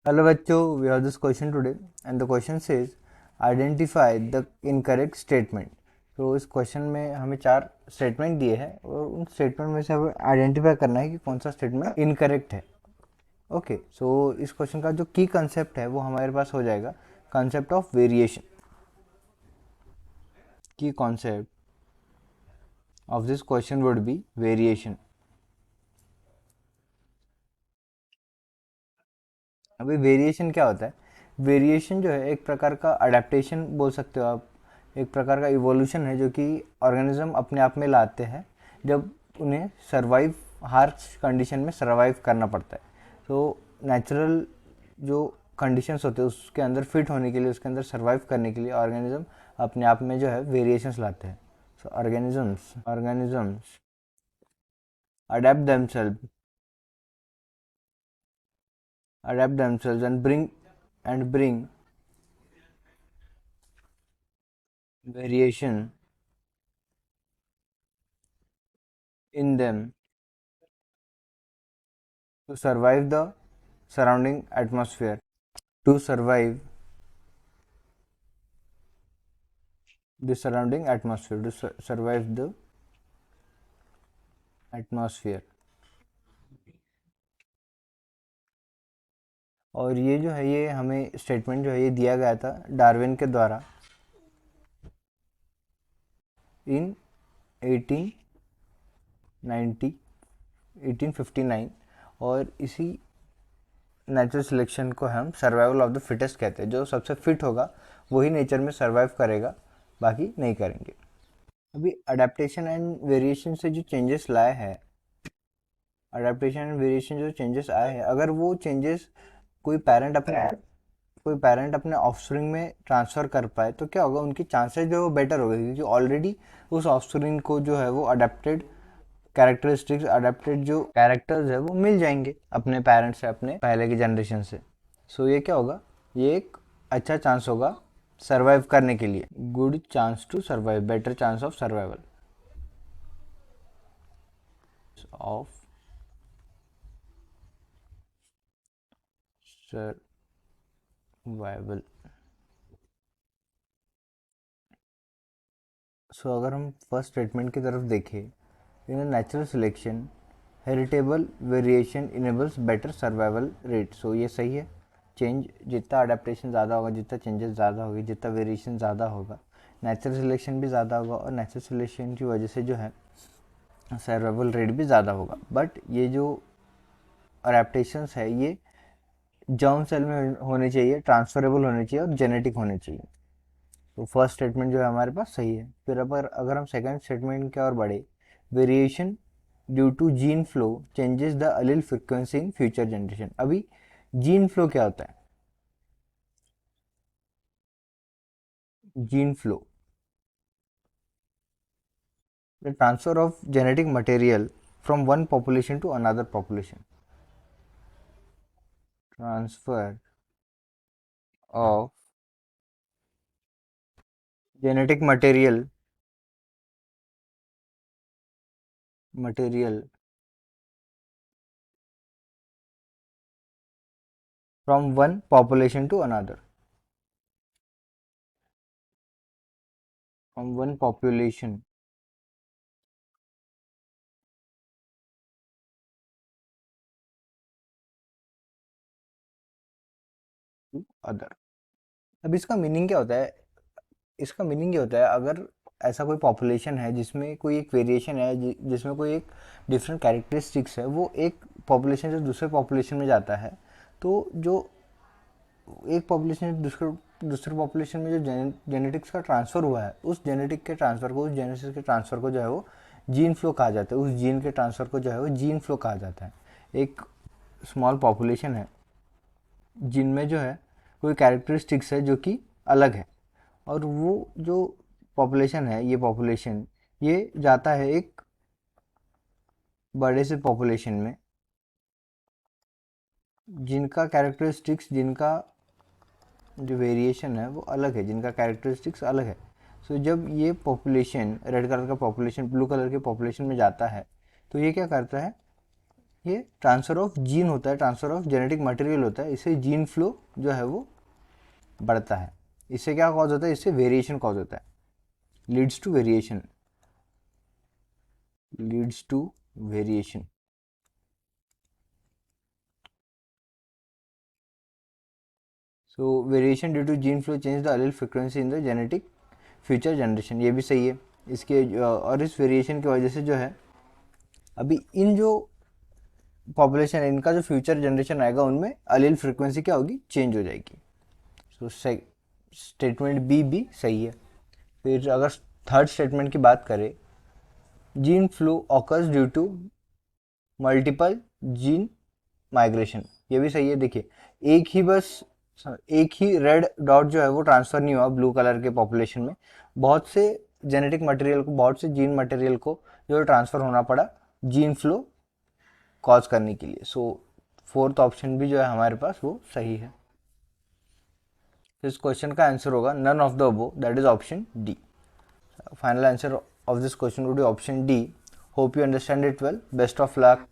Hello बच्चों, we have this question today and the question says identify the incorrect statement. तो इस question में हमें 4 स्टेटमेंट दिए हैं और उन स्टेटमेंट में से हमें आइडेंटिफाई करना है कि कौन सा स्टेटमेंट इनकरेक्ट है. ओके, सो इस क्वेश्चन का जो की कंसेप्ट है वो हमारे पास हो जाएगा कंसेप्ट ऑफ वेरिएशन. की concept of this question would be variation. अभी वेरिएशन क्या होता है? वेरिएशन जो है एक प्रकार का अडेप्टेशन बोल सकते हो आप, एक प्रकार का इवोल्यूशन है जो कि ऑर्गेनिज्म अपने आप में लाते हैं जब उन्हें सर्वाइव हार्श कंडीशन में सर्वाइव करना पड़ता है. तो नेचुरल जो कंडीशंस होते हैं उसके अंदर फिट होने के लिए, उसके अंदर सर्वाइव करने के लिए ऑर्गेनिज्म अपने आप में जो है वेरिएशंस लाते हैं. So organisms adapt themselves and bring variation in them to survive the surrounding atmosphere. To survive the surrounding atmosphere. To survive the atmosphere. और ये जो है ये हमें स्टेटमेंट जो है ये दिया गया था डार्विन के द्वारा इन 1890 1859. और इसी नेचुरल सिलेक्शन को हम सर्वाइवल ऑफ द फिटेस्ट कहते हैं. जो सबसे फिट होगा वही नेचर में सर्वाइव करेगा, बाकी नहीं करेंगे. अभी अडेप्टेशन एंड वेरिएशन से जो चेंजेस लाए हैं, अडेप्टेशन एंड वेरिएशन जो चेंजेस आए हैं, अगर वो चेंजेस कोई पेरेंट अपने ऑफस्प्रिंग में ट्रांसफ़र कर पाए तो क्या होगा, उनकी चांसेस जो है वो बेटर हो गए क्योंकि ऑलरेडी उस ऑफस्प्रिंग को जो है वो अडेप्टेड कैरेक्टरिस्टिक्स, अडेप्टेड जो कैरेक्टर्स है वो मिल जाएंगे अपने पेरेंट्स से, अपने पहले की जनरेशन से. सो ये क्या होगा, ये एक अच्छा चांस होगा सर्वाइव करने के लिए. Good chance to survive, better chance of survival of survival. So अगर हम फर्स्ट स्टेटमेंट की तरफ देखें, in natural selection heritable variation enables better survival rate. So ये सही है. चेंज जितना अडेप्टेशन ज़्यादा होगा, जितना चेंजेस ज़्यादा होगी, जितना वेरिएशन ज़्यादा होगा, नेचुरल सिलेक्शन भी ज़्यादा होगा और नेचुरल सिलेक्शन की वजह से जो है सर्वाइवल रेट भी ज़्यादा होगा. बट ये जो अडेप्टेशंस है ये जर्म सेल में होने चाहिए, ट्रांसफरेबल होने चाहिए और जेनेटिक होने चाहिए. तो फर्स्ट स्टेटमेंट जो है हमारे पास सही है. फिर अगर हम सेकंड स्टेटमेंट की ओर बढ़े, variation due to gene flow changes the allele frequency in future generation. अभी जीन फ्लो क्या होता है? Gene flow, the transfer of genetic material from one population to another population. Transfer of genetic material from one population to another, from one population to other. अब इसका meaning क्या होता है? इसका मीनिंग ये होता है, अगर ऐसा कोई पॉपुलेशन है जिसमें कोई एक वेरिएशन है, जिसमें कोई एक डिफरेंट कैरेक्टरिस्टिक्स है, वो एक पॉपुलेशन से दूसरे पॉपुलेशन में जाता है, तो जो एक पॉपुलेशन से दूसरे दूसरे पॉपुलेशन में जो जेनेटिक्स का ट्रांसफ़र हुआ है, उस जेनेटिक के ट्रांसफ़र को, उस जेनेसिस के ट्रांसफ़र को जो है वो जीन फ्लो कहा जाता है. उस जीन के ट्रांसफ़र को जो है वो जीन फ्लो कहा जाता है. एक स्मॉल पॉपुलेशन है जिनमें जो है कोई कैरेक्टरिस्टिक्स है जो कि अलग है, और वो जो पॉपुलेशन है, ये जाता है एक बड़े से पॉपुलेशन में जिनका कैरेक्टरिस्टिक्स, जिनका जो वेरिएशन है वो अलग है, जिनका कैरेक्टरिस्टिक्स अलग है. सो जब ये पॉपुलेशन रेड कलर का पॉपुलेशन ब्लू कलर के पॉपुलेशन में जाता है तो ये क्या करता है, ये ट्रांसफ़र ऑफ जीन होता है, ट्रांसफ़र ऑफ जेनेटिक मटेरियल होता है, इससे जीन फ्लो जो है वो बढ़ता है। इससे क्या कॉज होता है, इससे वेरिएशन कॉज होता है, leads to variation, leads to variation. So variation due to gene flow change the allele frequency in the genetic future generation, ये भी सही है। इसके और इस वेरिएशन की वजह से जो है अभी इन जो पॉपुलेशन है इनका जो फ्यूचर जनरेशन आएगा उनमें अलील फ्रीक्वेंसी क्या होगी, चेंज हो जाएगी। सो स्टेटमेंट बी भी सही है। फिर अगर थर्ड स्टेटमेंट की बात करें, gene flow occurs due to multiple gene migration, ये भी सही है। देखिए एक ही रेड डॉट जो है वो ट्रांसफर नहीं हुआ ब्लू कलर के पॉपुलेशन में, बहुत से जेनेटिक मटेरियल को, बहुत से जीन मटेरियल को जो ट्रांसफर होना पड़ा जीन फ्लो कॉज करने के लिए। सो फोर्थ ऑप्शन भी जो है हमारे पास वो सही है। इस क्वेश्चन का आंसर होगा none of the above, that is option D. Final answer of this question would be option D. Hope you understand it well. Best of luck.